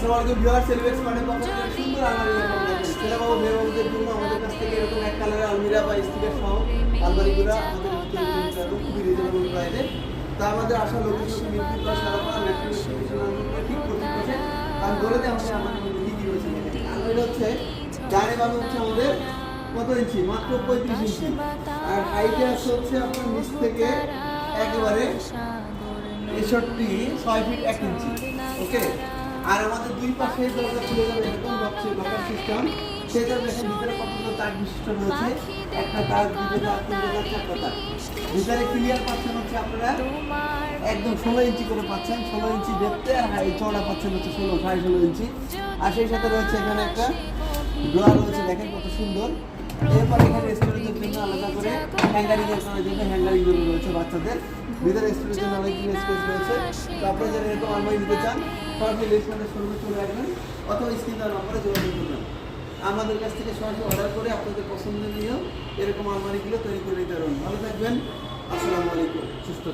আসসালামু আলাইকুম ভিউয়ার্স, এলবিএক্স মার্টের পক্ষ থেকে সুন্দর আলমারি দেখেন। ছেলেবাবু মেয়েবাবুদের জন্য আমাদের কাছ থেকে এরকম এক কালারের আলমিরা বা স্টিকার সহ আলমারিগুলো আমাদের খুবই রিজনেবল প্রাইসে। তা আমাদের আসা লোকেশন মিরপুর বা সারাপাড়া মেট্রো স্টেশন ঠিক প্রতি পাশে। আমি বলে দিই আমাদের কি কি রয়েছে। আলমারি হচ্ছে ডানে বামে হচ্ছে আমাদের কত ইঞ্চি, মাত্র 35 ইঞ্চি। আর হাইটে আছে হচ্ছে আপনার নিচ থেকে একেবারে 6 ফিট 1 ইঞ্চি। ওকে, আর আমাদের দুই পাশে দরজা খুলে যাবে এরকম লকার সিস্টেম। সেটা দেখেন ভিতরে কতগুলো তার বিশিষ্ট রয়েছে, একটা তার, দুটো তার, তিনটে তার, চারটা তার। ভিতরে ক্লিয়ার পাচ্ছেন হচ্ছে আপনারা একদম 16 ইঞ্চি করে পাচ্ছেন, 16 ইঞ্চি দেখতে। আর এই চওড়া পাচ্ছেন হচ্ছে 16 ইঞ্চি। আর সেই সাথে রয়েছে এখানে একটা ড্রয়ার রয়েছে, দেখেন কত সুন্দর। এরপর এখানে স্টোরেজের জন্য আলাদা করে হ্যাঙ্গারিং এর জন্য হ্যাঙ্গারিং রয়েছে বাচ্চাদের। ভিতরে স্টোরেজের জন্য অনেকগুলো স্পেস রয়েছে। তো আপনারা যারা এরকম আলমারি নিতে চান সরাসরি রেস্টুরেন্টের শোরুমে চলে আসবেন অথবা স্ক্রিন দেওয়ার নম্বরে যোগাযোগ করবেন। আমাদের কাছ থেকে সরাসরি অর্ডার করে আপনাদের পছন্দনীয় এরকম আলমারিগুলো তৈরি করে নিতে পারবেন। ভালো থাকবেন, আসসালামু আলাইকুম, সুস্থ থাকবেন।